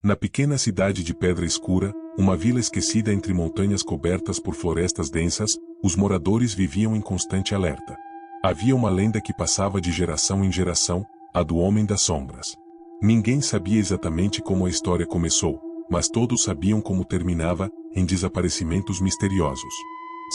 Na pequena cidade de Pedra Escura, uma vila esquecida entre montanhas cobertas por florestas densas, os moradores viviam em constante alerta. Havia uma lenda que passava de geração em geração, a do Homem das Sombras. Ninguém sabia exatamente como a história começou, mas todos sabiam como terminava, em desaparecimentos misteriosos.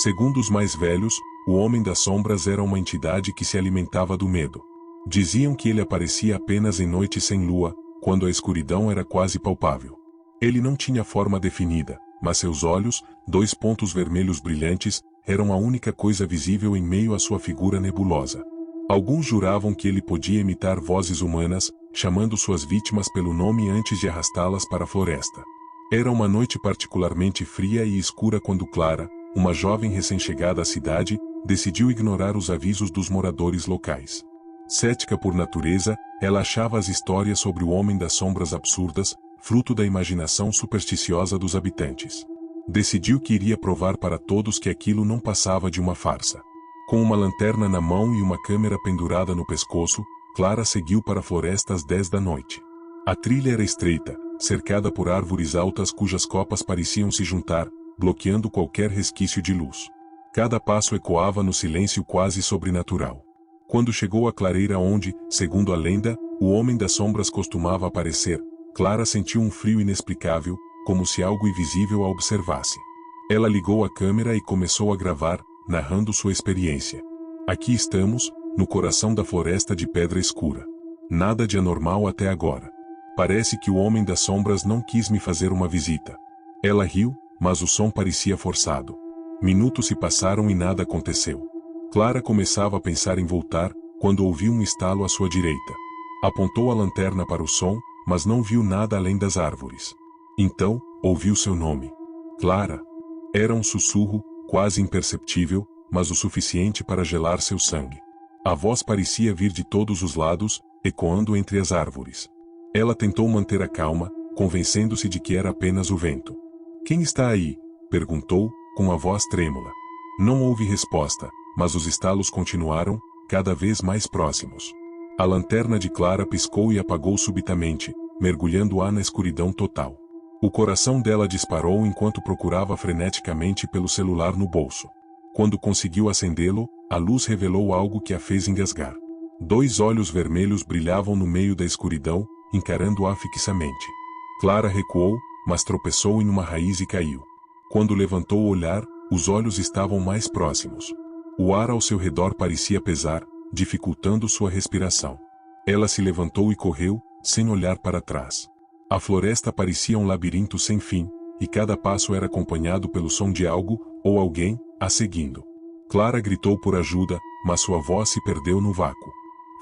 Segundo os mais velhos, o Homem das Sombras era uma entidade que se alimentava do medo. Diziam que ele aparecia apenas em noites sem lua, quando a escuridão era quase palpável. Ele não tinha forma definida, mas seus olhos, 2 pontos vermelhos brilhantes, eram a única coisa visível em meio à sua figura nebulosa. Alguns juravam que ele podia imitar vozes humanas, chamando suas vítimas pelo nome antes de arrastá-las para a floresta. Era uma noite particularmente fria e escura quando Clara, uma jovem recém-chegada à cidade, decidiu ignorar os avisos dos moradores locais. Cética por natureza, ela achava as histórias sobre o Homem das Sombras absurdas, fruto da imaginação supersticiosa dos habitantes. Decidiu que iria provar para todos que aquilo não passava de uma farsa. Com uma lanterna na mão e uma câmera pendurada no pescoço, Clara seguiu para a floresta às 10 da noite. A trilha era estreita, cercada por árvores altas cujas copas pareciam se juntar, bloqueando qualquer resquício de luz. Cada passo ecoava no silêncio quase sobrenatural. Quando chegou à clareira onde, segundo a lenda, o Homem das Sombras costumava aparecer, Clara sentiu um frio inexplicável, como se algo invisível a observasse. Ela ligou a câmera e começou a gravar, narrando sua experiência. Aqui estamos, no coração da floresta de Pedra Escura. Nada de anormal até agora. Parece que o Homem das Sombras não quis me fazer uma visita. Ela riu, mas o som parecia forçado. Minutos se passaram e nada aconteceu. Clara começava a pensar em voltar, quando ouviu um estalo à sua direita. Apontou a lanterna para o som, mas não viu nada além das árvores. Então, ouviu seu nome. Clara. Era um sussurro, quase imperceptível, mas o suficiente para gelar seu sangue. A voz parecia vir de todos os lados, ecoando entre as árvores. Ela tentou manter a calma, convencendo-se de que era apenas o vento. "Quem está aí?" perguntou, com a voz trêmula. Não houve resposta, mas os estalos continuaram, cada vez mais próximos. A lanterna de Clara piscou e apagou subitamente, mergulhando-a na escuridão total. O coração dela disparou enquanto procurava freneticamente pelo celular no bolso. Quando conseguiu acendê-lo, a luz revelou algo que a fez engasgar. 2 olhos vermelhos brilhavam no meio da escuridão, encarando-a fixamente. Clara recuou, mas tropeçou em uma raiz e caiu. Quando levantou o olhar, os olhos estavam mais próximos. O ar ao seu redor parecia pesar, dificultando sua respiração. Ela se levantou e correu, sem olhar para trás. A floresta parecia um labirinto sem fim, e cada passo era acompanhado pelo som de algo, ou alguém, a seguindo. Clara gritou por ajuda, mas sua voz se perdeu no vácuo.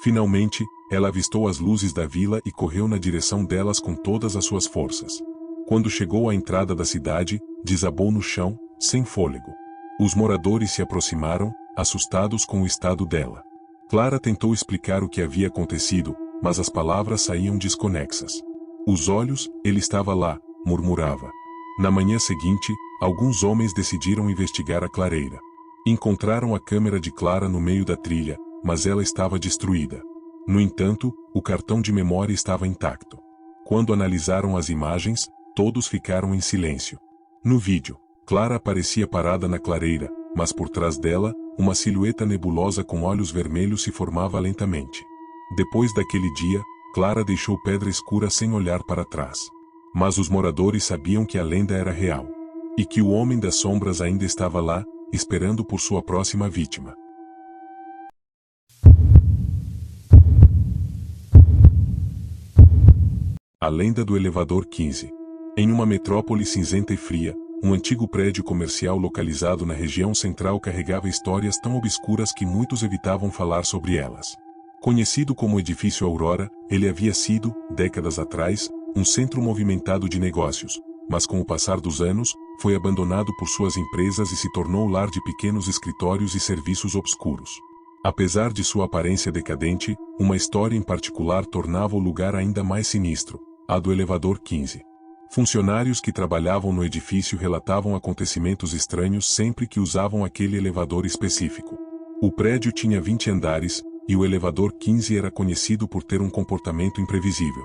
Finalmente, ela avistou as luzes da vila e correu na direção delas com todas as suas forças. Quando chegou à entrada da cidade, desabou no chão, sem fôlego. Os moradores se aproximaram, assustados com o estado dela. Clara tentou explicar o que havia acontecido, mas as palavras saíam desconexas. Os olhos, ele estava lá, murmurava. Na manhã seguinte, alguns homens decidiram investigar a clareira. Encontraram a câmera de Clara no meio da trilha, mas ela estava destruída. No entanto, o cartão de memória estava intacto. Quando analisaram as imagens, todos ficaram em silêncio. No vídeo, Clara aparecia parada na clareira, mas por trás dela, uma silhueta nebulosa com olhos vermelhos se formava lentamente. Depois daquele dia, Clara deixou Pedra Escura sem olhar para trás. Mas os moradores sabiam que a lenda era real. E que o Homem das Sombras ainda estava lá, esperando por sua próxima vítima. A lenda do elevador 15. Em uma metrópole cinzenta e fria, um antigo prédio comercial localizado na região central carregava histórias tão obscuras que muitos evitavam falar sobre elas. Conhecido como Edifício Aurora, ele havia sido, décadas atrás, um centro movimentado de negócios, mas com o passar dos anos, foi abandonado por suas empresas e se tornou lar de pequenos escritórios e serviços obscuros. Apesar de sua aparência decadente, uma história em particular tornava o lugar ainda mais sinistro, a do elevador 15. Funcionários que trabalhavam no edifício relatavam acontecimentos estranhos sempre que usavam aquele elevador específico. O prédio tinha 20 andares, e o elevador 15 era conhecido por ter um comportamento imprevisível.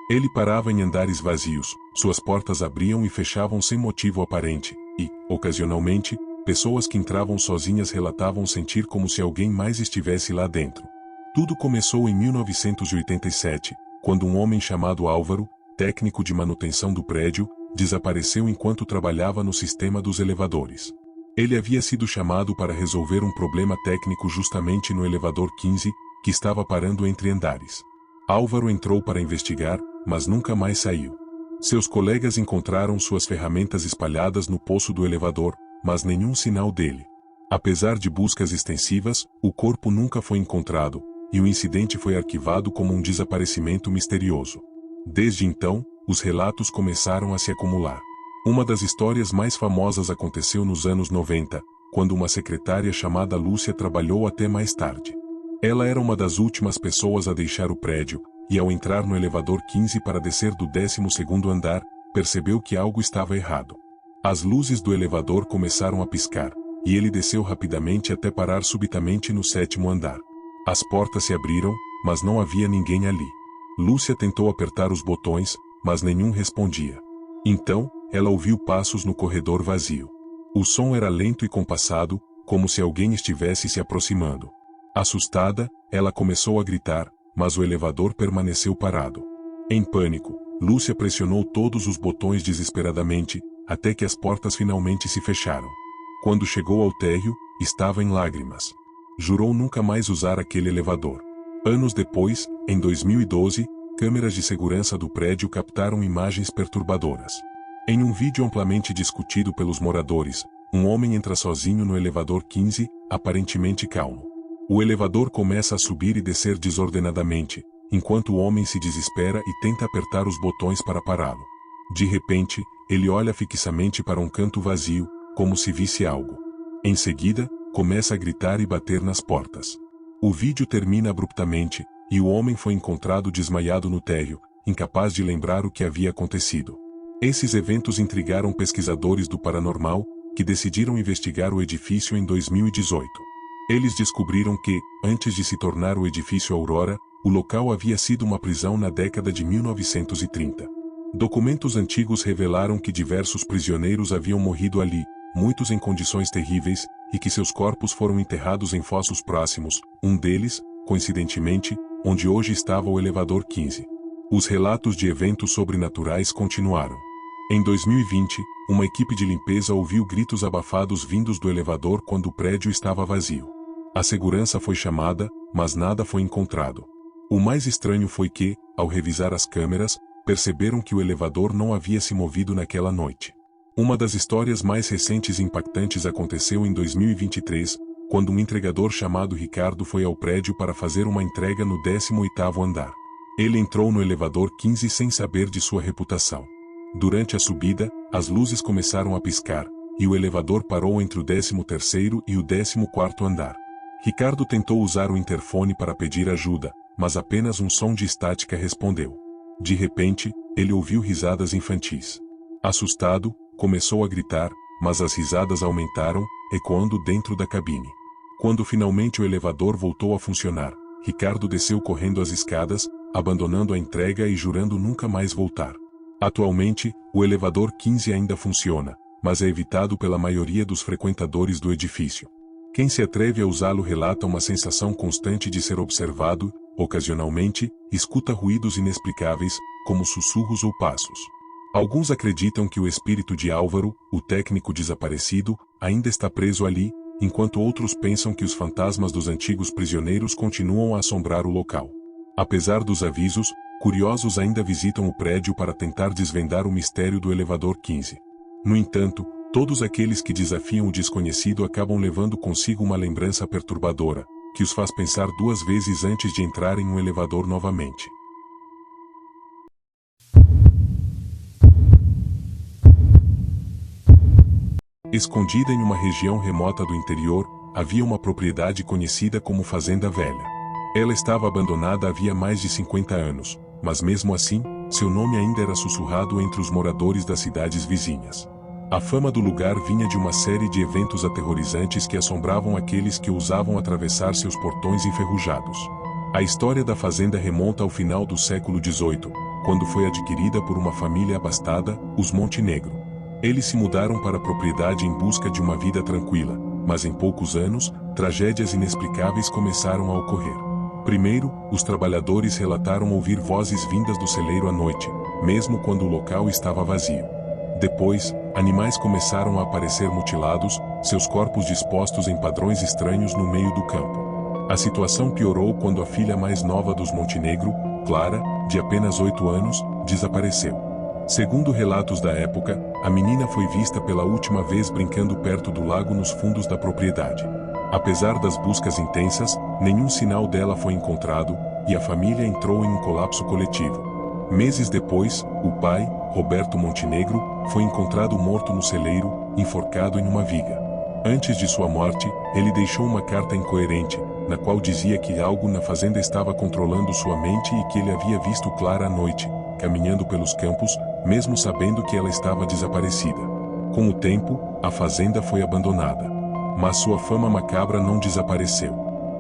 Ele parava em andares vazios, suas portas abriam e fechavam sem motivo aparente, e, ocasionalmente, pessoas que entravam sozinhas relatavam sentir como se alguém mais estivesse lá dentro. Tudo começou em 1987, quando um homem chamado Álvaro, técnico de manutenção do prédio, desapareceu enquanto trabalhava no sistema dos elevadores. Ele havia sido chamado para resolver um problema técnico justamente no elevador 15, que estava parando entre andares. Álvaro entrou para investigar, mas nunca mais saiu. Seus colegas encontraram suas ferramentas espalhadas no poço do elevador, mas nenhum sinal dele. Apesar de buscas extensivas, o corpo nunca foi encontrado, e o incidente foi arquivado como um desaparecimento misterioso. Desde então, os relatos começaram a se acumular. Uma das histórias mais famosas aconteceu nos anos 90, quando uma secretária chamada Lúcia trabalhou até mais tarde. Ela era uma das últimas pessoas a deixar o prédio, e ao entrar no elevador 15 para descer do 12º andar, percebeu que algo estava errado. As luzes do elevador começaram a piscar, e ele desceu rapidamente até parar subitamente no 7º andar. As portas se abriram, mas não havia ninguém ali. Lúcia tentou apertar os botões, mas nenhum respondia. Então, ela ouviu passos no corredor vazio. O som era lento e compassado, como se alguém estivesse se aproximando. Assustada, ela começou a gritar, mas o elevador permaneceu parado. Em pânico, Lúcia pressionou todos os botões desesperadamente, até que as portas finalmente se fecharam. Quando chegou ao térreo, estava em lágrimas. Jurou nunca mais usar aquele elevador. Anos depois, em 2012, câmeras de segurança do prédio captaram imagens perturbadoras. Em um vídeo amplamente discutido pelos moradores, um homem entra sozinho no elevador 15, aparentemente calmo. O elevador começa a subir e descer desordenadamente, enquanto o homem se desespera e tenta apertar os botões para pará-lo. De repente, ele olha fixamente para um canto vazio, como se visse algo. Em seguida, começa a gritar e bater nas portas. O vídeo termina abruptamente, e o homem foi encontrado desmaiado no térreo, incapaz de lembrar o que havia acontecido. Esses eventos intrigaram pesquisadores do paranormal, que decidiram investigar o edifício em 2018. Eles descobriram que, antes de se tornar o edifício Aurora, o local havia sido uma prisão na década de 1930. Documentos antigos revelaram que diversos prisioneiros haviam morrido ali, muitos em condições terríveis, e que seus corpos foram enterrados em fossos próximos, um deles, coincidentemente, onde hoje estava o elevador 15. Os relatos de eventos sobrenaturais continuaram. Em 2020, uma equipe de limpeza ouviu gritos abafados vindos do elevador quando o prédio estava vazio. A segurança foi chamada, mas nada foi encontrado. O mais estranho foi que, ao revisar as câmeras, perceberam que o elevador não havia se movido naquela noite. Uma das histórias mais recentes e impactantes aconteceu em 2023, quando um entregador chamado Ricardo foi ao prédio para fazer uma entrega no 18º andar. Ele entrou no elevador 15 sem saber de sua reputação. Durante a subida, as luzes começaram a piscar, e o elevador parou entre o 13º e o 14º andar. Ricardo tentou usar o interfone para pedir ajuda, mas apenas um som de estática respondeu. De repente, ele ouviu risadas infantis. Assustado, começou a gritar, mas as risadas aumentaram, ecoando dentro da cabine. Quando finalmente o elevador voltou a funcionar, Ricardo desceu correndo as escadas, abandonando a entrega e jurando nunca mais voltar. Atualmente, o elevador 15 ainda funciona, mas é evitado pela maioria dos frequentadores do edifício. Quem se atreve a usá-lo relata uma sensação constante de ser observado, ocasionalmente, escuta ruídos inexplicáveis, como sussurros ou passos. Alguns acreditam que o espírito de Álvaro, o técnico desaparecido, ainda está preso ali, enquanto outros pensam que os fantasmas dos antigos prisioneiros continuam a assombrar o local. Apesar dos avisos, curiosos ainda visitam o prédio para tentar desvendar o mistério do elevador 15. No entanto, todos aqueles que desafiam o desconhecido acabam levando consigo uma lembrança perturbadora, que os faz pensar duas vezes antes de entrar em um elevador novamente. Escondida em uma região remota do interior, havia uma propriedade conhecida como Fazenda Velha. Ela estava abandonada havia mais de 50 anos, mas mesmo assim, seu nome ainda era sussurrado entre os moradores das cidades vizinhas. A fama do lugar vinha de uma série de eventos aterrorizantes que assombravam aqueles que ousavam atravessar seus portões enferrujados. A história da fazenda remonta ao final do século XVIII, quando foi adquirida por uma família abastada, os Montenegro. Eles se mudaram para a propriedade em busca de uma vida tranquila, mas em poucos anos, tragédias inexplicáveis começaram a ocorrer. Primeiro, os trabalhadores relataram ouvir vozes vindas do celeiro à noite, mesmo quando o local estava vazio. Depois, animais começaram a aparecer mutilados, seus corpos dispostos em padrões estranhos no meio do campo. A situação piorou quando a filha mais nova dos Montenegro, Clara, de apenas 8 anos, desapareceu. Segundo relatos da época, a menina foi vista pela última vez brincando perto do lago nos fundos da propriedade. Apesar das buscas intensas, nenhum sinal dela foi encontrado, e a família entrou em um colapso coletivo. Meses depois, o pai, Roberto Montenegro, foi encontrado morto no celeiro, enforcado em uma viga. Antes de sua morte, ele deixou uma carta incoerente, na qual dizia que algo na fazenda estava controlando sua mente e que ele havia visto Clara à noite, caminhando pelos campos, mesmo sabendo que ela estava desaparecida. Com o tempo, a fazenda foi abandonada. Mas sua fama macabra não desapareceu.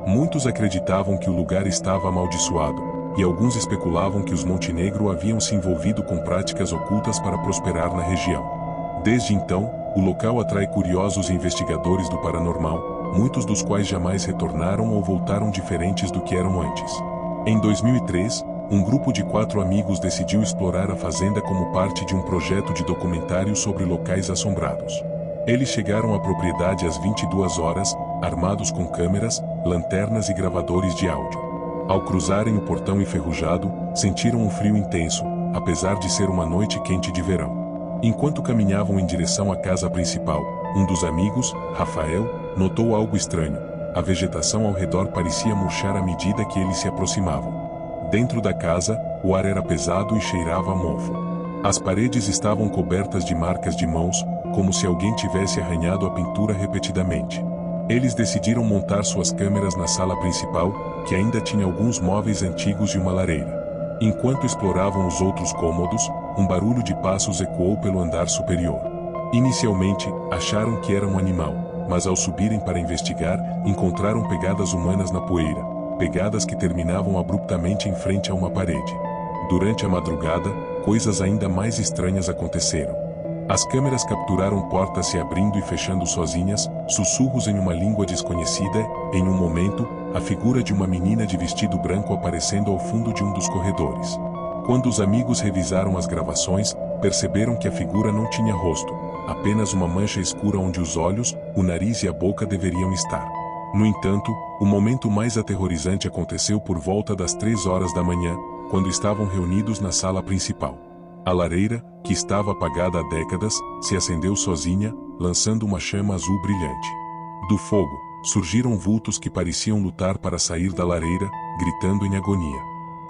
Muitos acreditavam que o lugar estava amaldiçoado, e alguns especulavam que os Montenegro haviam se envolvido com práticas ocultas para prosperar na região. Desde então, o local atrai curiosos investigadores do paranormal, muitos dos quais jamais retornaram ou voltaram diferentes do que eram antes. Em 2003, um grupo de 4 amigos decidiu explorar a fazenda como parte de um projeto de documentário sobre locais assombrados. Eles chegaram à propriedade às 22 horas, armados com câmeras, lanternas e gravadores de áudio. Ao cruzarem o portão enferrujado, sentiram um frio intenso, apesar de ser uma noite quente de verão. Enquanto caminhavam em direção à casa principal, um dos amigos, Rafael, notou algo estranho. A vegetação ao redor parecia murchar à medida que eles se aproximavam. Dentro da casa, o ar era pesado e cheirava a mofo. As paredes estavam cobertas de marcas de mãos, como se alguém tivesse arranhado a pintura repetidamente. Eles decidiram montar suas câmeras na sala principal, que ainda tinha alguns móveis antigos e uma lareira. Enquanto exploravam os outros cômodos, um barulho de passos ecoou pelo andar superior. Inicialmente, acharam que era um animal, mas ao subirem para investigar, encontraram pegadas humanas na poeira, pegadas que terminavam abruptamente em frente a uma parede. Durante a madrugada, coisas ainda mais estranhas aconteceram. As câmeras capturaram portas se abrindo e fechando sozinhas, sussurros em uma língua desconhecida, em um momento, a figura de uma menina de vestido branco aparecendo ao fundo de um dos corredores. Quando os amigos revisaram as gravações, perceberam que a figura não tinha rosto, apenas uma mancha escura onde os olhos, o nariz e a boca deveriam estar. No entanto, o momento mais aterrorizante aconteceu por volta das 3 horas da manhã, quando estavam reunidos na sala principal. A lareira, que estava apagada há décadas, se acendeu sozinha, lançando uma chama azul brilhante. Do fogo, surgiram vultos que pareciam lutar para sair da lareira, gritando em agonia.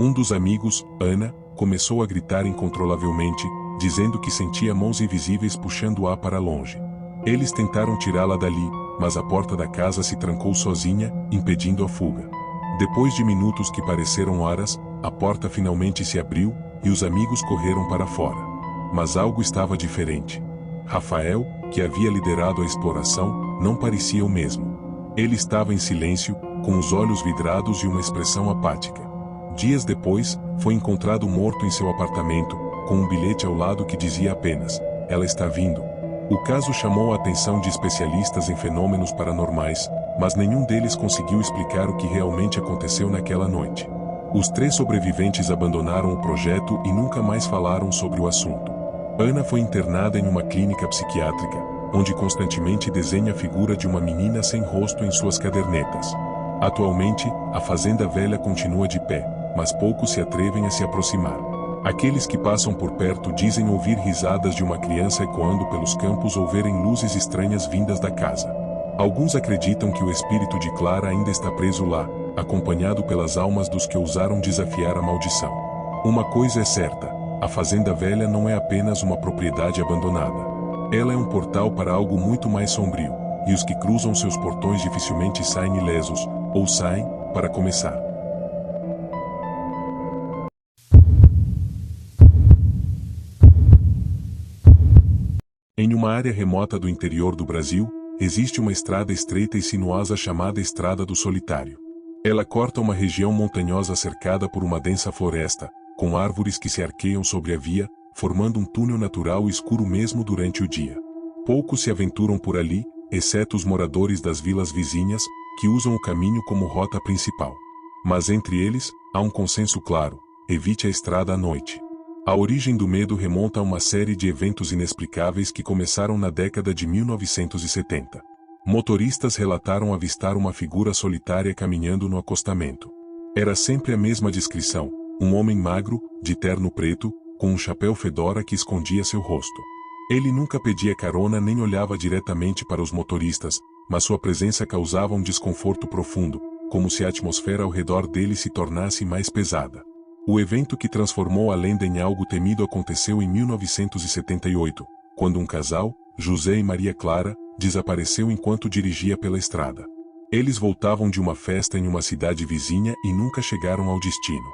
Um dos amigos, Ana, começou a gritar incontrolavelmente, dizendo que sentia mãos invisíveis puxando-a para longe. Eles tentaram tirá-la dali, mas a porta da casa se trancou sozinha, impedindo a fuga. Depois de minutos que pareceram horas, a porta finalmente se abriu, e os amigos correram para fora. Mas algo estava diferente. Rafael, que havia liderado a exploração, não parecia o mesmo. Ele estava em silêncio, com os olhos vidrados e uma expressão apática. Dias depois, foi encontrado morto em seu apartamento, com um bilhete ao lado que dizia apenas: "Ela está vindo". O caso chamou a atenção de especialistas em fenômenos paranormais, mas nenhum deles conseguiu explicar o que realmente aconteceu naquela noite. Os 3 sobreviventes abandonaram o projeto e nunca mais falaram sobre o assunto. Ana foi internada em uma clínica psiquiátrica, onde constantemente desenha a figura de uma menina sem rosto em suas cadernetas. Atualmente, a fazenda velha continua de pé, mas poucos se atrevem a se aproximar. Aqueles que passam por perto dizem ouvir risadas de uma criança ecoando pelos campos ou verem luzes estranhas vindas da casa. Alguns acreditam que o espírito de Clara ainda está preso lá, acompanhado pelas almas dos que ousaram desafiar a maldição. Uma coisa é certa: a fazenda velha não é apenas uma propriedade abandonada. Ela é um portal para algo muito mais sombrio, e os que cruzam seus portões dificilmente saem ilesos, ou saem, para começar. Em uma área remota do interior do Brasil, existe uma estrada estreita e sinuosa chamada Estrada do Solitário. Ela corta uma região montanhosa cercada por uma densa floresta, com árvores que se arqueiam sobre a via, formando um túnel natural escuro mesmo durante o dia. Poucos se aventuram por ali, exceto os moradores das vilas vizinhas, que usam o caminho como rota principal. Mas entre eles, há um consenso claro: evite a estrada à noite. A origem do medo remonta a uma série de eventos inexplicáveis que começaram na década de 1970. Motoristas relataram avistar uma figura solitária caminhando no acostamento. Era sempre a mesma descrição: um homem magro, de terno preto, com um chapéu fedora que escondia seu rosto. Ele nunca pedia carona nem olhava diretamente para os motoristas, mas sua presença causava um desconforto profundo, como se a atmosfera ao redor dele se tornasse mais pesada. O evento que transformou a lenda em algo temido aconteceu em 1978, quando um casal, José e Maria Clara, desapareceu enquanto dirigia pela estrada. Eles voltavam de uma festa em uma cidade vizinha e nunca chegaram ao destino.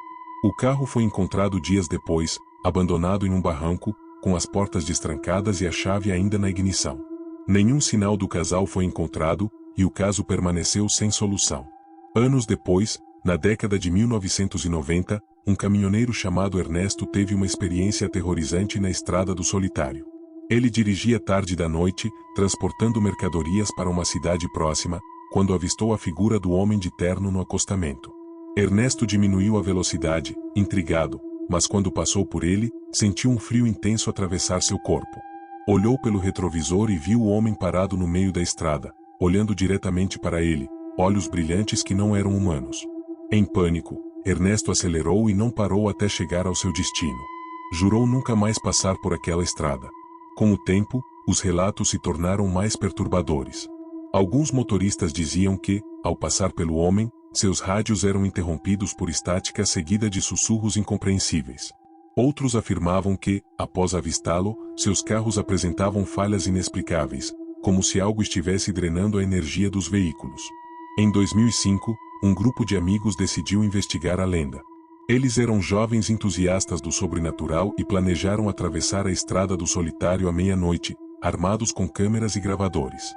O carro foi encontrado dias depois, abandonado em um barranco, com as portas destrancadas e a chave ainda na ignição. Nenhum sinal do casal foi encontrado, e o caso permaneceu sem solução. Anos depois, na década de 1990, um caminhoneiro chamado Ernesto teve uma experiência aterrorizante na Estrada do Solitário. Ele dirigia tarde da noite, transportando mercadorias para uma cidade próxima, quando avistou a figura do homem de terno no acostamento. Ernesto diminuiu a velocidade, intrigado, mas quando passou por ele, sentiu um frio intenso atravessar seu corpo. Olhou pelo retrovisor e viu o homem parado no meio da estrada, olhando diretamente para ele, olhos brilhantes que não eram humanos. Em pânico, Ernesto acelerou e não parou até chegar ao seu destino. Jurou nunca mais passar por aquela estrada. Com o tempo, os relatos se tornaram mais perturbadores. Alguns motoristas diziam que, ao passar pelo homem, seus rádios eram interrompidos por estática seguida de sussurros incompreensíveis. Outros afirmavam que, após avistá-lo, seus carros apresentavam falhas inexplicáveis, como se algo estivesse drenando a energia dos veículos. Em 2005, um grupo de amigos decidiu investigar a lenda. Eles eram jovens entusiastas do sobrenatural e planejaram atravessar a Estrada do Solitário à meia-noite, armados com câmeras e gravadores.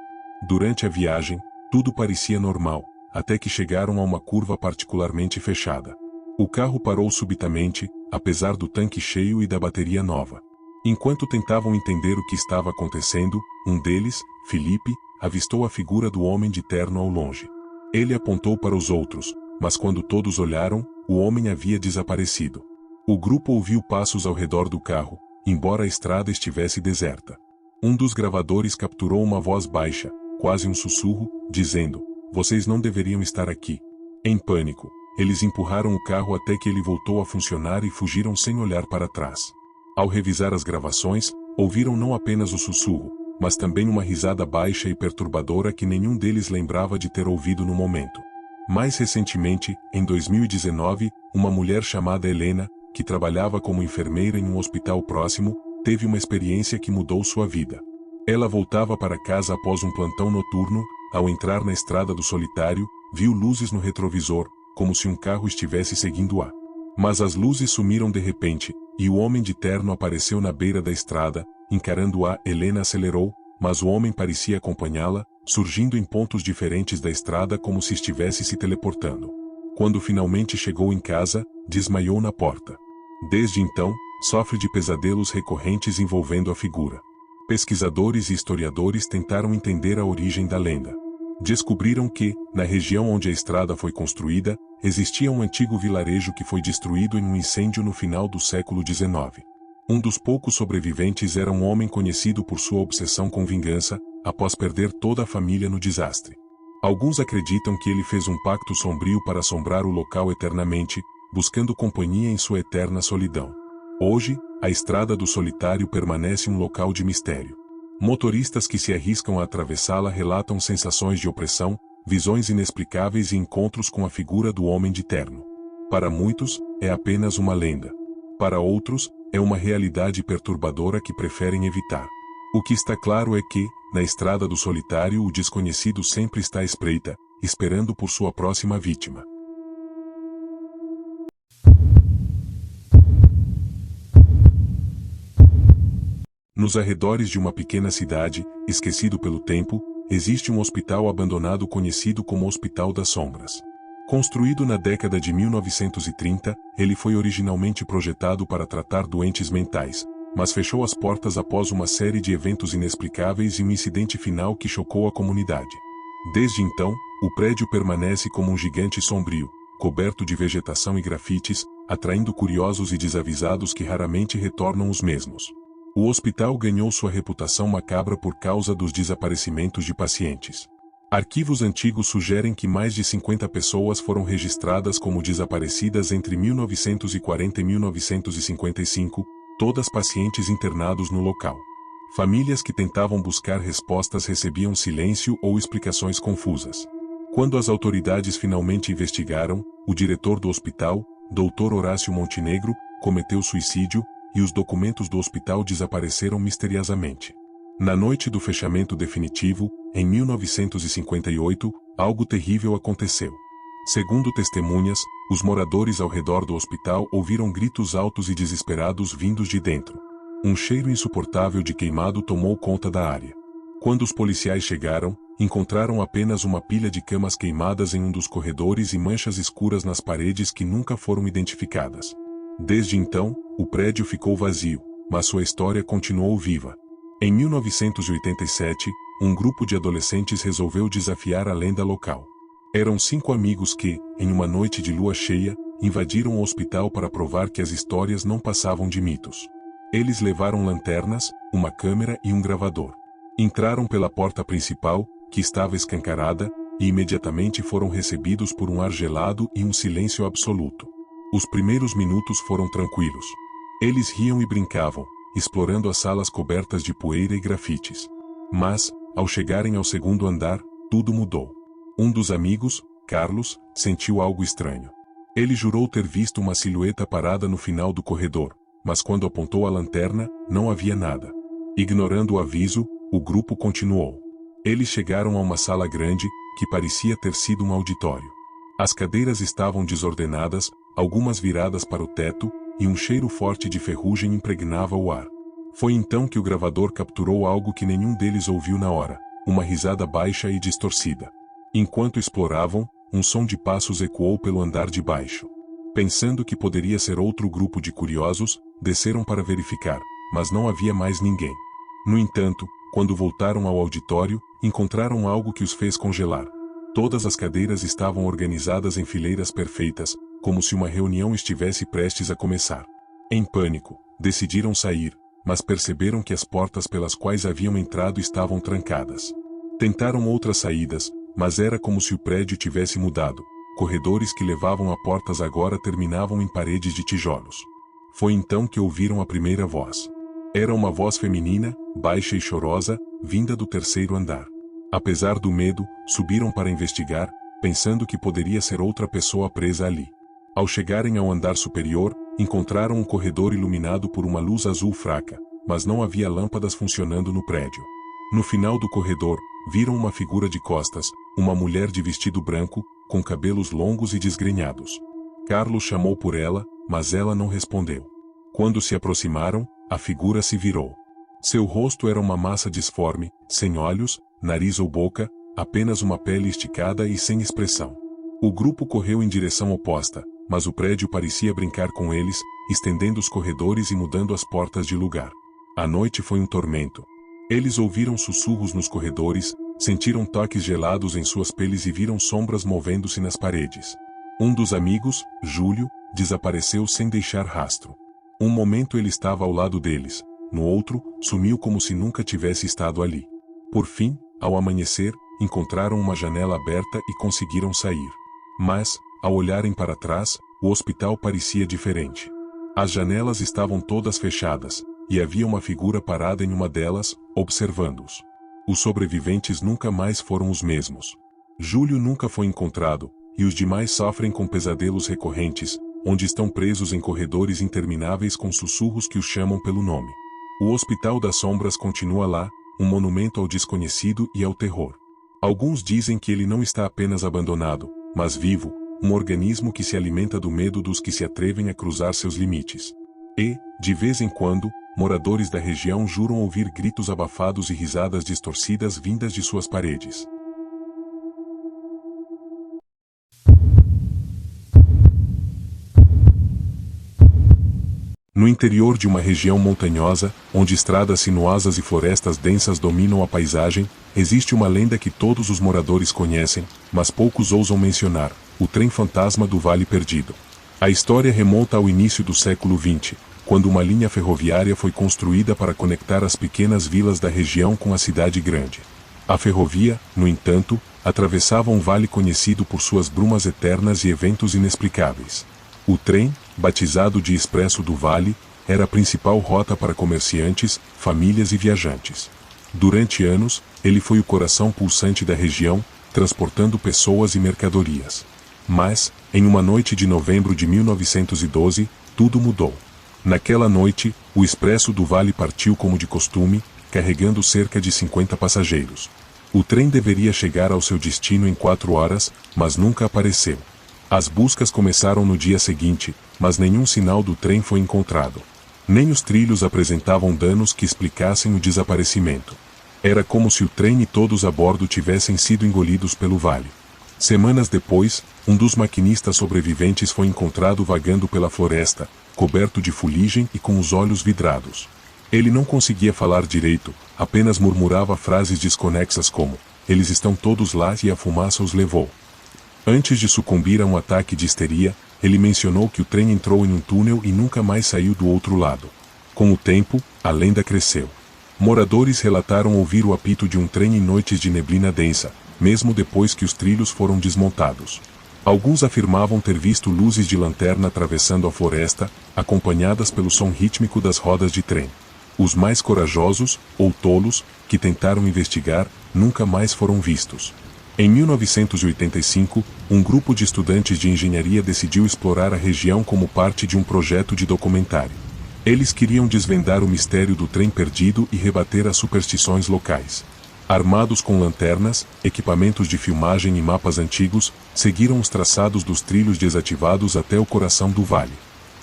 Durante a viagem, tudo parecia normal, até que chegaram a uma curva particularmente fechada. O carro parou subitamente, apesar do tanque cheio e da bateria nova. Enquanto tentavam entender o que estava acontecendo, um deles, Felipe, avistou a figura do homem de terno ao longe. Ele apontou para os outros, mas quando todos olharam, o homem havia desaparecido. O grupo ouviu passos ao redor do carro, embora a estrada estivesse deserta. Um dos gravadores capturou uma voz baixa, quase um sussurro, dizendo: "Vocês não deveriam estar aqui." Em pânico, eles empurraram o carro até que ele voltou a funcionar e fugiram sem olhar para trás. Ao revisar as gravações, ouviram não apenas o sussurro, mas também uma risada baixa e perturbadora que nenhum deles lembrava de ter ouvido no momento. Mais recentemente, em 2019, uma mulher chamada Helena, que trabalhava como enfermeira em um hospital próximo, teve uma experiência que mudou sua vida. Ela voltava para casa após um plantão noturno. Ao entrar na Estrada do Solitário, viu luzes no retrovisor, como se um carro estivesse seguindo-a. Mas as luzes sumiram de repente, e o homem de terno apareceu na beira da estrada. Encarando-a, Helena acelerou, mas o homem parecia acompanhá-la, surgindo em pontos diferentes da estrada como se estivesse se teleportando. Quando finalmente chegou em casa, desmaiou na porta. Desde então, sofre de pesadelos recorrentes envolvendo a figura. Pesquisadores e historiadores tentaram entender a origem da lenda. Descobriram que, na região onde a estrada foi construída, existia um antigo vilarejo que foi destruído em um incêndio no final do século XIX. Um dos poucos sobreviventes era um homem conhecido por sua obsessão com vingança, após perder toda a família no desastre. Alguns acreditam que ele fez um pacto sombrio para assombrar o local eternamente, buscando companhia em sua eterna solidão. Hoje, a Estrada do Solitário permanece um local de mistério. Motoristas que se arriscam a atravessá-la relatam sensações de opressão, visões inexplicáveis e encontros com a figura do homem de terno. Para muitos, é apenas uma lenda. Para outros, é uma realidade perturbadora que preferem evitar. O que está claro é que, na Estrada do Solitário, o desconhecido sempre está à espreita, esperando por sua próxima vítima. Nos arredores de uma pequena cidade, esquecido pelo tempo, existe um hospital abandonado conhecido como Hospital das Sombras. Construído na década de 1930, ele foi originalmente projetado para tratar doentes mentais, mas fechou as portas após uma série de eventos inexplicáveis e um incidente final que chocou a comunidade. Desde então, o prédio permanece como um gigante sombrio, coberto de vegetação e grafites, atraindo curiosos e desavisados que raramente retornam os mesmos. O hospital ganhou sua reputação macabra por causa dos desaparecimentos de pacientes. Arquivos antigos sugerem que mais de 50 pessoas foram registradas como desaparecidas entre 1940 e 1955, todas pacientes internados no local. Famílias que tentavam buscar respostas recebiam silêncio ou explicações confusas. Quando as autoridades finalmente investigaram, o diretor do hospital, Dr. Horácio Montenegro, cometeu suicídio, e os documentos do hospital desapareceram misteriosamente. Na noite do fechamento definitivo, em 1958, algo terrível aconteceu. Segundo testemunhas, os moradores ao redor do hospital ouviram gritos altos e desesperados vindos de dentro. Um cheiro insuportável de queimado tomou conta da área. Quando os policiais chegaram, encontraram apenas uma pilha de camas queimadas em um dos corredores e manchas escuras nas paredes que nunca foram identificadas. Desde então, o prédio ficou vazio, mas sua história continuou viva. Em 1987, um grupo de adolescentes resolveu desafiar a lenda local. Eram 5 amigos que, em uma noite de lua cheia, invadiram o hospital para provar que as histórias não passavam de mitos. Eles levaram lanternas, uma câmera e um gravador. Entraram pela porta principal, que estava escancarada, e imediatamente foram recebidos por um ar gelado e um silêncio absoluto. Os primeiros minutos foram tranquilos. Eles riam e brincavam, explorando as salas cobertas de poeira e grafites. Mas, ao chegarem ao segundo andar, tudo mudou. Um dos amigos, Carlos, sentiu algo estranho. Ele jurou ter visto uma silhueta parada no final do corredor, mas quando apontou a lanterna, não havia nada. Ignorando o aviso, o grupo continuou. Eles chegaram a uma sala grande, que parecia ter sido um auditório. As cadeiras estavam desordenadas, algumas viradas para o teto, e um cheiro forte de ferrugem impregnava o ar. Foi então que o gravador capturou algo que nenhum deles ouviu na hora, uma risada baixa e distorcida. Enquanto exploravam, um som de passos ecoou pelo andar de baixo. Pensando que poderia ser outro grupo de curiosos, desceram para verificar, mas não havia mais ninguém. No entanto, quando voltaram ao auditório, encontraram algo que os fez congelar. Todas as cadeiras estavam organizadas em fileiras perfeitas, como se uma reunião estivesse prestes a começar. Em pânico, decidiram sair, mas perceberam que as portas pelas quais haviam entrado estavam trancadas. Tentaram outras saídas, mas era como se o prédio tivesse mudado. Corredores que levavam a portas agora terminavam em paredes de tijolos. Foi então que ouviram a primeira voz. Era uma voz feminina, baixa e chorosa, vinda do terceiro andar. Apesar do medo, subiram para investigar, pensando que poderia ser outra pessoa presa ali. Ao chegarem ao andar superior, encontraram um corredor iluminado por uma luz azul fraca, mas não havia lâmpadas funcionando no prédio. No final do corredor, viram uma figura de costas, uma mulher de vestido branco, com cabelos longos e desgrenhados. Carlos chamou por ela, mas ela não respondeu. Quando se aproximaram, a figura se virou. Seu rosto era uma massa disforme, sem olhos, nariz ou boca, apenas uma pele esticada e sem expressão. O grupo correu em direção oposta, mas o prédio parecia brincar com eles, estendendo os corredores e mudando as portas de lugar. A noite foi um tormento. Eles ouviram sussurros nos corredores, sentiram toques gelados em suas peles e viram sombras movendo-se nas paredes. Um dos amigos, Júlio, desapareceu sem deixar rastro. Um momento ele estava ao lado deles, no outro, sumiu como se nunca tivesse estado ali. Por fim, ao amanhecer, encontraram uma janela aberta e conseguiram sair. Mas, ao olharem para trás, o hospital parecia diferente. As janelas estavam todas fechadas, e havia uma figura parada em uma delas, observando-os. Os sobreviventes nunca mais foram os mesmos. Júlio nunca foi encontrado, e os demais sofrem com pesadelos recorrentes, onde estão presos em corredores intermináveis com sussurros que os chamam pelo nome. O Hospital das Sombras continua lá, um monumento ao desconhecido e ao terror. Alguns dizem que ele não está apenas abandonado, mas vivo, um organismo que se alimenta do medo dos que se atrevem a cruzar seus limites. E, de vez em quando, moradores da região juram ouvir gritos abafados e risadas distorcidas vindas de suas paredes. No interior de uma região montanhosa, onde estradas sinuosas e florestas densas dominam a paisagem, existe uma lenda que todos os moradores conhecem, mas poucos ousam mencionar: o trem fantasma do Vale Perdido. A história remonta ao início do século XX, quando uma linha ferroviária foi construída para conectar as pequenas vilas da região com a cidade grande. A ferrovia, no entanto, atravessava um vale conhecido por suas brumas eternas e eventos inexplicáveis. O trem, batizado de Expresso do Vale, era a principal rota para comerciantes, famílias e viajantes. Durante anos, ele foi o coração pulsante da região, transportando pessoas e mercadorias. Mas, em uma noite de novembro de 1912, tudo mudou. Naquela noite, o Expresso do Vale partiu como de costume, carregando cerca de 50 passageiros. O trem deveria chegar ao seu destino em 4 horas, mas nunca apareceu. As buscas começaram no dia seguinte, mas nenhum sinal do trem foi encontrado. Nem os trilhos apresentavam danos que explicassem o desaparecimento. Era como se o trem e todos a bordo tivessem sido engolidos pelo vale. Semanas depois, um dos maquinistas sobreviventes foi encontrado vagando pela floresta, coberto de fuligem e com os olhos vidrados. Ele não conseguia falar direito, apenas murmurava frases desconexas como: "Eles estão todos lá e a fumaça os levou." Antes de sucumbir a um ataque de histeria, ele mencionou que o trem entrou em um túnel e nunca mais saiu do outro lado. Com o tempo, a lenda cresceu. Moradores relataram ouvir o apito de um trem em noites de neblina densa, mesmo depois que os trilhos foram desmontados. Alguns afirmavam ter visto luzes de lanterna atravessando a floresta, acompanhadas pelo som rítmico das rodas de trem. Os mais corajosos, ou tolos, que tentaram investigar, nunca mais foram vistos. Em 1985, um grupo de estudantes de engenharia decidiu explorar a região como parte de um projeto de documentário. Eles queriam desvendar o mistério do trem perdido e rebater as superstições locais. Armados com lanternas, equipamentos de filmagem e mapas antigos, seguiram os traçados dos trilhos desativados até o coração do vale.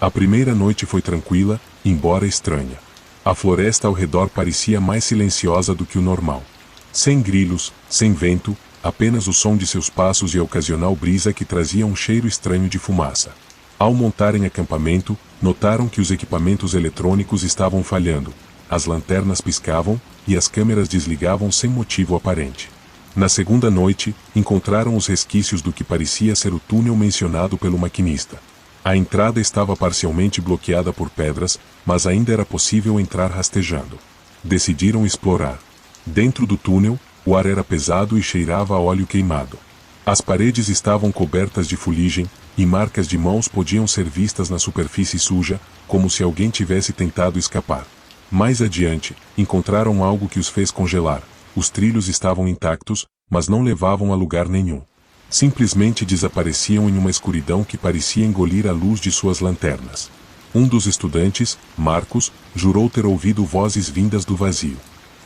A primeira noite foi tranquila, embora estranha. A floresta ao redor parecia mais silenciosa do que o normal. Sem grilos, sem vento, apenas o som de seus passos e a ocasional brisa que trazia um cheiro estranho de fumaça. Ao montarem acampamento, notaram que os equipamentos eletrônicos estavam falhando, as lanternas piscavam, e as câmeras desligavam sem motivo aparente. Na segunda noite, encontraram os resquícios do que parecia ser o túnel mencionado pelo maquinista. A entrada estava parcialmente bloqueada por pedras, mas ainda era possível entrar rastejando. Decidiram explorar. Dentro do túnel, o ar era pesado e cheirava a óleo queimado. As paredes estavam cobertas de fuligem, e marcas de mãos podiam ser vistas na superfície suja, como se alguém tivesse tentado escapar. Mais adiante, encontraram algo que os fez congelar. Os trilhos estavam intactos, mas não levavam a lugar nenhum. Simplesmente desapareciam em uma escuridão que parecia engolir a luz de suas lanternas. Um dos estudantes, Marcos, jurou ter ouvido vozes vindas do vazio.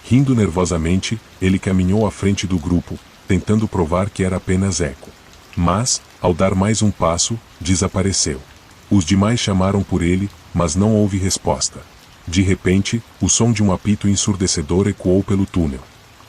Rindo nervosamente, ele caminhou à frente do grupo, tentando provar que era apenas eco. Mas, ao dar mais um passo, desapareceu. Os demais chamaram por ele, mas não houve resposta. De repente, o som de um apito ensurdecedor ecoou pelo túnel.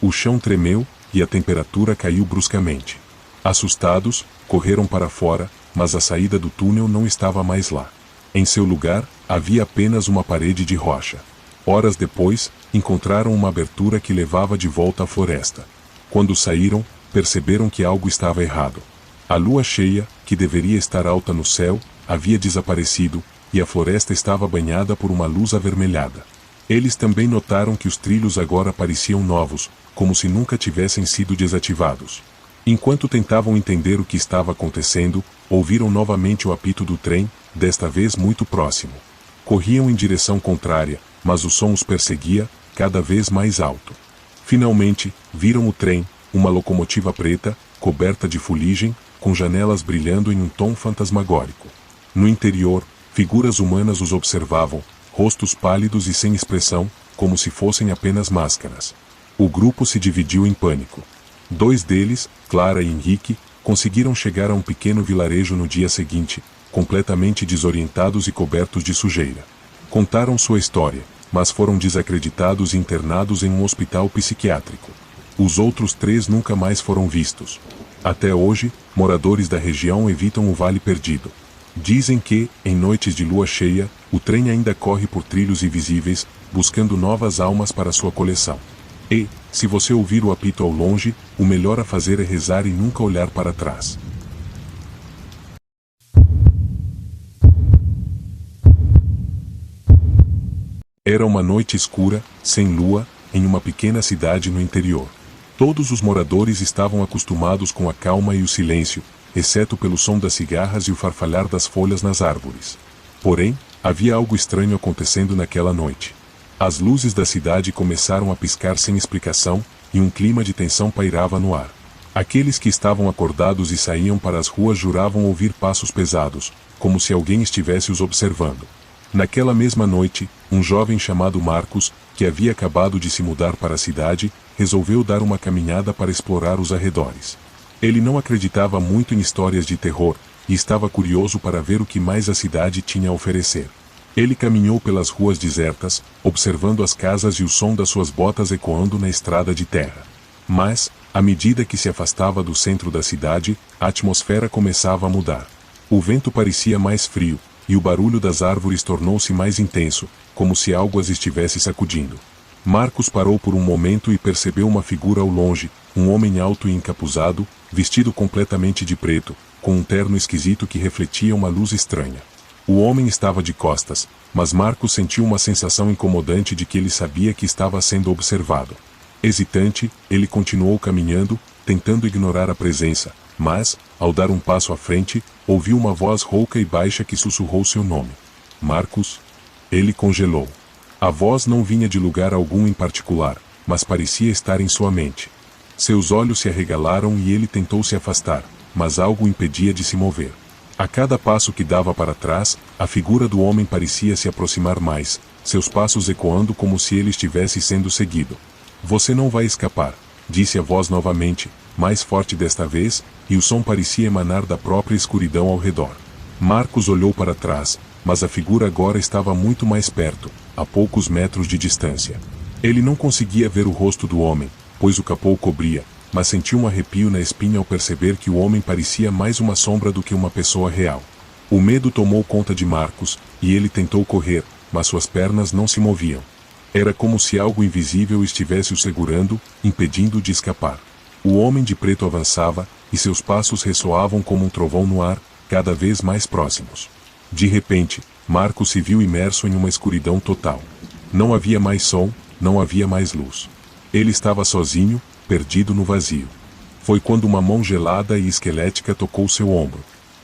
O chão tremeu, e a temperatura caiu bruscamente. Assustados, correram para fora, mas a saída do túnel não estava mais lá. Em seu lugar, havia apenas uma parede de rocha. Horas depois, encontraram uma abertura que levava de volta à floresta. Quando saíram, perceberam que algo estava errado. A lua cheia, que deveria estar alta no céu, havia desaparecido, e a floresta estava banhada por uma luz avermelhada. Eles também notaram que os trilhos agora pareciam novos, como se nunca tivessem sido desativados. Enquanto tentavam entender o que estava acontecendo, ouviram novamente o apito do trem, desta vez muito próximo. Corriam em direção contrária, mas o som os perseguia, cada vez mais alto. Finalmente, viram o trem, uma locomotiva preta, coberta de fuligem, com janelas brilhando em um tom fantasmagórico. No interior, figuras humanas os observavam, rostos pálidos e sem expressão, como se fossem apenas máscaras. O grupo se dividiu em pânico. 2 deles, Clara e Henrique, conseguiram chegar a um pequeno vilarejo no dia seguinte, completamente desorientados e cobertos de sujeira. Contaram sua história, mas foram desacreditados e internados em um hospital psiquiátrico. Os outros 3 nunca mais foram vistos. Até hoje, moradores da região evitam o Vale Perdido. Dizem que, em noites de lua cheia, o trem ainda corre por trilhos invisíveis, buscando novas almas para sua coleção. E, se você ouvir o apito ao longe, o melhor a fazer é rezar e nunca olhar para trás. Era uma noite escura, sem lua, em uma pequena cidade no interior. Todos os moradores estavam acostumados com a calma e o silêncio, exceto pelo som das cigarras e o farfalhar das folhas nas árvores. Porém, havia algo estranho acontecendo naquela noite. As luzes da cidade começaram a piscar sem explicação, e um clima de tensão pairava no ar. Aqueles que estavam acordados e saíam para as ruas juravam ouvir passos pesados, como se alguém estivesse os observando. Naquela mesma noite, um jovem chamado Marcos, que havia acabado de se mudar para a cidade, resolveu dar uma caminhada para explorar os arredores. Ele não acreditava muito em histórias de terror, e estava curioso para ver o que mais a cidade tinha a oferecer. Ele caminhou pelas ruas desertas, observando as casas e o som das suas botas ecoando na estrada de terra. Mas, à medida que se afastava do centro da cidade, a atmosfera começava a mudar. O vento parecia mais frio, e o barulho das árvores tornou-se mais intenso, como se algo as estivesse sacudindo. Marcos parou por um momento e percebeu uma figura ao longe, um homem alto e encapuzado, vestido completamente de preto, com um terno esquisito que refletia uma luz estranha. O homem estava de costas, mas Marcos sentiu uma sensação incomodante de que ele sabia que estava sendo observado. Hesitante, ele continuou caminhando, tentando ignorar a presença, mas, ao dar um passo à frente, ouviu uma voz rouca e baixa que sussurrou seu nome. Marcos? Ele congelou. A voz não vinha de lugar algum em particular, mas parecia estar em sua mente. Seus olhos se arregalaram e ele tentou se afastar, mas algo o impedia de se mover. A cada passo que dava para trás, a figura do homem parecia se aproximar mais, seus passos ecoando como se ele estivesse sendo seguido. Você não vai escapar, disse a voz novamente, mais forte desta vez, e o som parecia emanar da própria escuridão ao redor. Marcos olhou para trás, mas a figura agora estava muito mais perto, a poucos metros de distância. Ele não conseguia ver o rosto do homem, pois o capô o cobria, mas sentiu um arrepio na espinha ao perceber que o homem parecia mais uma sombra do que uma pessoa real. O medo tomou conta de Marcos, e ele tentou correr, mas suas pernas não se moviam. Era como se algo invisível estivesse o segurando, impedindo de escapar. O homem de preto avançava, e seus passos ressoavam como um trovão no ar, cada vez mais próximos. De repente, Marcos se viu imerso em uma escuridão total. Não havia mais som, não havia mais luz. Ele estava sozinho, perdido no vazio. Foi quando uma mão gelada e esquelética tocou seu ombro.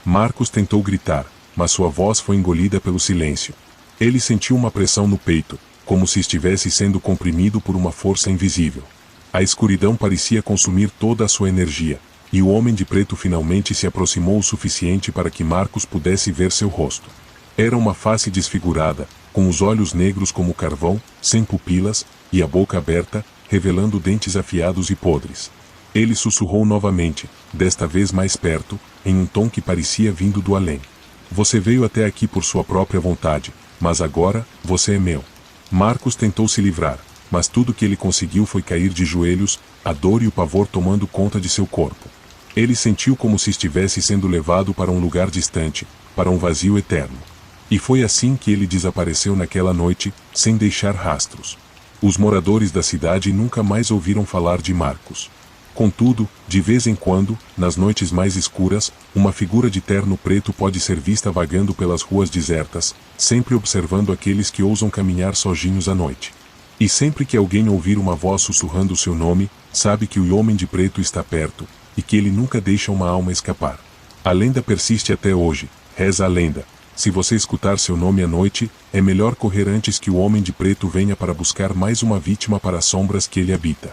Marcos tentou gritar, mas sua voz foi engolida pelo silêncio. Ele sentiu uma pressão no peito, como se estivesse sendo comprimido por uma força invisível. A escuridão parecia consumir toda a sua energia, e o homem de preto finalmente se aproximou o suficiente para que Marcos pudesse ver seu rosto. Era uma face desfigurada, com os olhos negros como carvão, sem pupilas, e a boca aberta, revelando dentes afiados e podres. Ele sussurrou novamente, desta vez mais perto, em um tom que parecia vindo do além. Você veio até aqui por sua própria vontade, mas agora, você é meu. Marcos tentou se livrar, mas tudo que ele conseguiu foi cair de joelhos, a dor e o pavor tomando conta de seu corpo. Ele sentiu como se estivesse sendo levado para um lugar distante, para um vazio eterno. E foi assim que ele desapareceu naquela noite, sem deixar rastros. Os moradores da cidade nunca mais ouviram falar de Marcos. Contudo, de vez em quando, nas noites mais escuras, uma figura de terno preto pode ser vista vagando pelas ruas desertas, sempre observando aqueles que ousam caminhar sozinhos à noite. E sempre que alguém ouvir uma voz sussurrando seu nome, sabe que o homem de preto está perto, e que ele nunca deixa uma alma escapar. A lenda persiste até hoje, reza a lenda. Se você escutar seu nome à noite, é melhor correr antes que o homem de preto venha para buscar mais uma vítima para as sombras que ele habita.